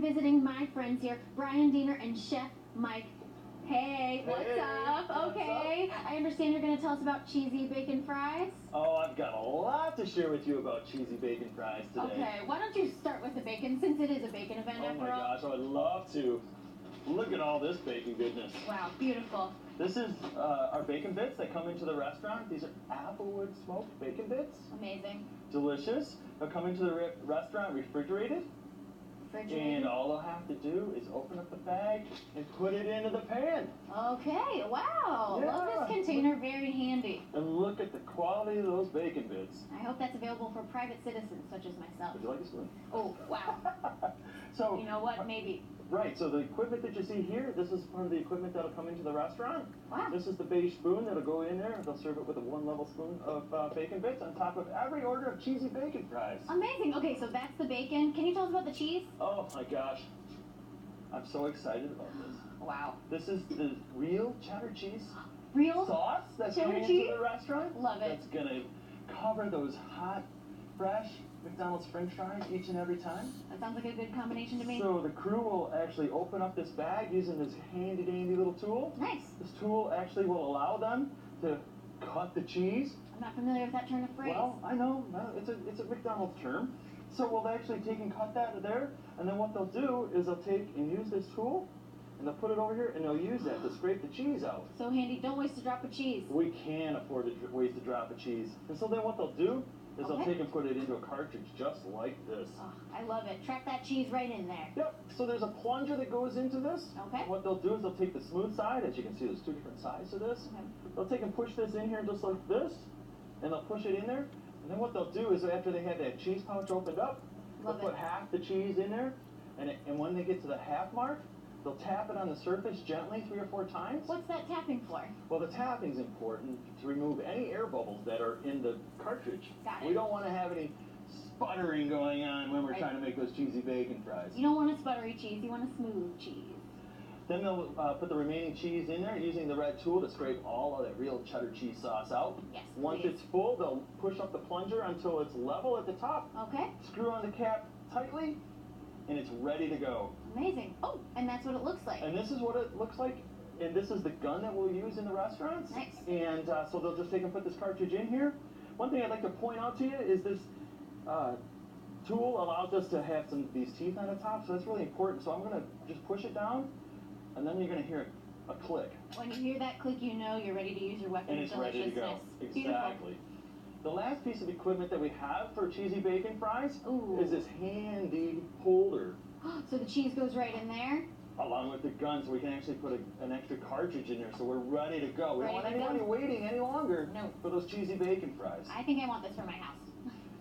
I'm visiting my friends here, Brian Diener and Chef Mike. Hey, what's up? Okay, I understand you're going to tell us about cheesy bacon fries. Oh, I've got a lot to share with you about cheesy bacon fries today. Okay, why don't you start with the bacon, since it is a bacon event after all. Oh my gosh, I would love to. Look at all this bacon goodness. Wow, beautiful. This is our bacon bits that come into the restaurant. These are applewood smoked bacon bits. Amazing. Delicious. They'll come into the restaurant refrigerated. And all they'll have to do is open up the bag and put it into the pan. Okay, wow. Yeah. Love this container, very handy. And look at the quality of those bacon bits. I hope that's available for private citizens such as myself. Would you like a spoon? Oh, wow. So you know what, maybe. Right, so the equipment that you see here, this is part of the equipment that'll come into the restaurant. Wow. This is the beige spoon that'll go in there. They'll serve it with a one-level spoon of bacon bits on top of every order of cheesy bacon fries. Amazing. Okay, so that's the bacon. Can you tell us about the cheese? Oh my gosh. I'm so excited about this. Wow. This is the real cheddar cheese Real sauce that's cheddar coming cheese? into the restaurant. Love it. That's going to cover those hot, fresh McDonald's French fries each and every time. That sounds like a good combination to me. So the crew will actually open up this bag using this handy-dandy little tool. Nice. This tool actually will allow them to cut the cheese. I'm not familiar with that turn of phrase. Well, I know. It's a McDonald's term. So we'll actually take and cut that there, and then what they'll do is they'll take and use this tool, and they'll put it over here, and they'll use that to scrape the cheese out. So handy. Don't waste a drop of cheese. We can't afford to waste a drop of cheese. And so then what they'll do is they'll take and put it into a cartridge just like this. Oh, I love it. Trap that cheese right in there. Yep. So there's a plunger that goes into this. Okay. What they'll do is they'll take the smooth side. As you can see, there's two different sides to this. Okay. They'll take and push this in here just like this, and they'll push it in there. And then what they'll do is after they have that cheese pouch opened up, they'll put half the cheese in there, and when they get to the half mark, they'll tap it on the surface gently 3 or 4 times. What's that tapping for? Well, the tapping's important to remove any air bubbles that are in the cartridge. Got it. We don't want to have any sputtering going on when we're trying to make those cheesy bacon fries. You don't want a sputtery cheese, you want a smooth cheese. Then they'll put the remaining cheese in there using the red tool to scrape all of that real cheddar cheese sauce out. Yes, Once it's full, they'll push up the plunger until it's level at the top. Okay. Screw on the cap tightly, and it's ready to go. Amazing. Oh, and that's what it looks like. And this is what it looks like. And this is the gun that we'll use in the restaurants. Nice. And so they'll just take and put this cartridge in here. One thing I'd like to point out to you is this tool allows us to have these teeth on the top, so that's really important. So I'm going to just push it down, and then you're going to hear a click. When you hear that click, you know you're ready to use your weapon And of it's ready to go. deliciousness. Exactly. The last piece of equipment that we have for cheesy bacon fries is this handy holder. So the cheese goes right in there? Along with the gun, so we can actually put an extra cartridge in there, so we're ready to go. We don't want anybody waiting any longer for those cheesy bacon fries. I think I want this for my house.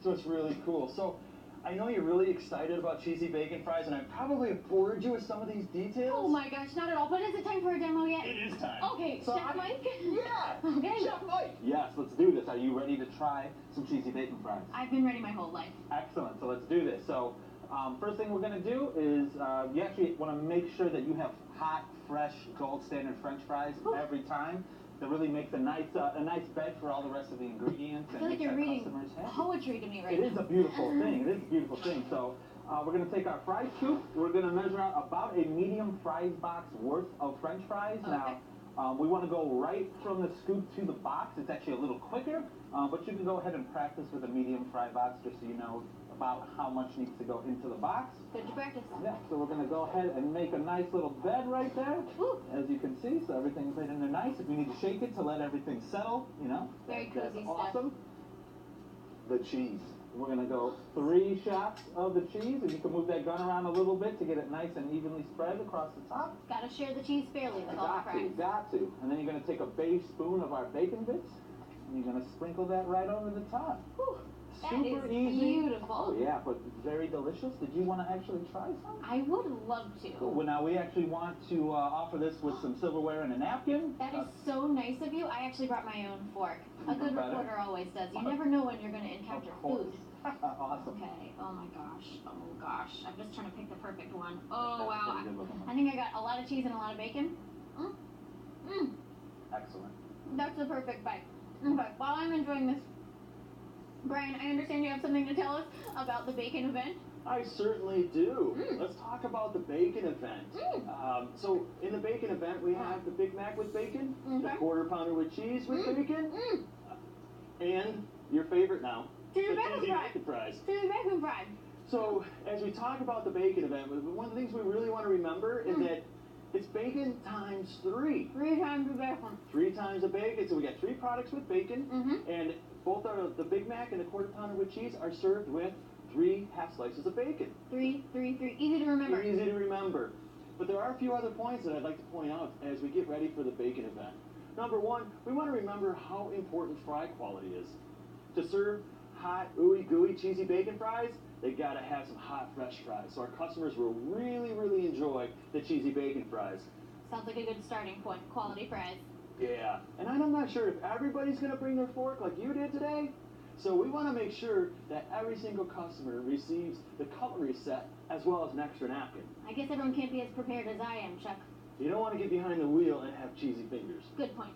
So it's really cool. So I know you're really excited about cheesy bacon fries, and I probably have bored you with some of these details. Oh my gosh, not at all. But is it time for a demo yet? It is time. Okay, So Chef Mike? Yeah. Okay. Chef Mike. Yes, let's do this. Are you ready to try some cheesy bacon fries? I've been ready my whole life. Excellent. So let's do this. So first thing we're going to do is you actually want to make sure that you have hot, fresh, gold standard French fries every time. That really makes a nice bed for all the rest of the ingredients. I feel like you're reading poetry to me right now. It is a beautiful thing. It is a beautiful thing. So we're going to take our fry scoop. We're going to measure out about a medium fries box worth of French fries. Okay. Now, we want to go right from the scoop to the box. It's actually a little quicker, but you can go ahead and practice with a medium fry box just so you know about how much needs to go into the box. Good to practice. Yeah, so we're going to go ahead and make a nice little bed right there, as you can see. So everything's right in there nice. If you need to shake it to let everything settle, you know. Very cozy that's awesome. The cheese. We're going to go 3 shots of the cheese, and you can move that gun around a little bit to get it nice and evenly spread across the top. Gotta share the cheese fairly with all the fries. Got to. And then you're going to take a beige spoon of our bacon bits, and you're going to sprinkle that right over the top. Whew. That Super is easy. beautiful. Oh yeah, but very delicious. Did you want to actually try some? I would love to. Cool. Well, now we actually want to offer this with some silverware and a napkin. That is so nice of you. I actually brought my own fork. A good reporter always does. You never know when you're going to encounter food. Awesome. Okay. Oh my gosh. Oh gosh. I'm just trying to pick the perfect one. Oh wow. I think I got a lot of cheese and a lot of bacon. Excellent. That's the perfect bite. Okay. While I'm enjoying this, Brian, I understand you have something to tell us about the bacon event. I certainly do. Let's talk talk about the bacon event. So in the bacon event, we have the Big Mac with bacon, the Okay. Quarter Pounder with cheese with bacon, and your favorite now, Cheesy the bacon cheesy fries. bacon fries. Cheesy bacon fries. So as we talk about the bacon event, one of the things we really want to remember is that it's bacon times 3. 3 times the bacon. 3 times the bacon. So we got 3 products with bacon, and both the Big Mac and the Quarter Pounder with cheese are served with 3 half slices of bacon. 3, 3, 3. Easy to remember. Easy to remember. But there are a few other points that I'd like to point out as we get ready for the bacon event. Number 1, we want to remember how important fry quality is. To serve hot, ooey gooey, cheesy bacon fries, they gotta have some hot, fresh fries. So our customers will really, really enjoy the cheesy bacon fries. Sounds like a good starting point. Quality fries. Yeah, and I'm not sure if everybody's gonna bring their fork like you did today. So we want to make sure that every single customer receives the cutlery set as well as an extra napkin. I guess everyone can't be as prepared as I am, Chuck. You don't want to get behind the wheel and have cheesy fingers. Good point.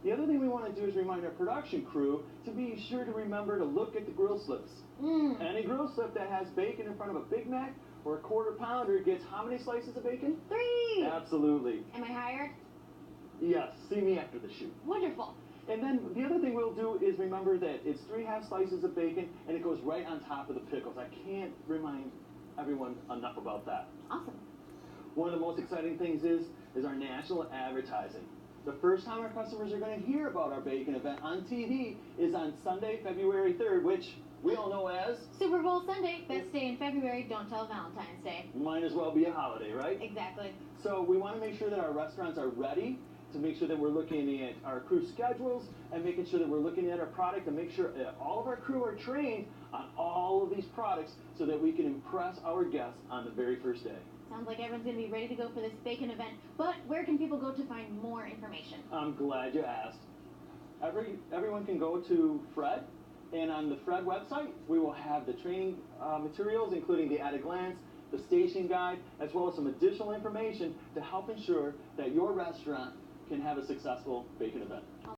The other thing we want to do is remind our production crew to be sure to remember to look at the grill slips. Any grill slip that has bacon in front of a Big Mac or a Quarter Pounder gets how many slices of bacon? 3! Absolutely. Am I hired? Yes, see me after the shoot. Wonderful. And then the other thing we'll do is remember that it's 3 half slices of bacon and it goes right on top of the pickles. I can't remind everyone enough about that. Awesome. One of the most exciting things is our national advertising. The first time our customers are going to hear about our bacon event on TV is on Sunday, February 3rd, which we all know as Super Bowl Sunday, best day in February, don't tell Valentine's Day. might as well be a holiday, right? Exactly. So we want to make sure that our restaurants are ready, to make sure that we're looking at our crew schedules and making sure that we're looking at our product and make sure that all of our crew are trained on all of these products so that we can impress our guests on the very first day. Sounds like everyone's going to be ready to go for this bacon event, but where can people go to find more information? I'm glad you asked. Everyone can go to Fred, and on the Fred website, we will have the training materials, including the at a glance, the station guide, as well as some additional information to help ensure that your restaurant can have a successful bacon event.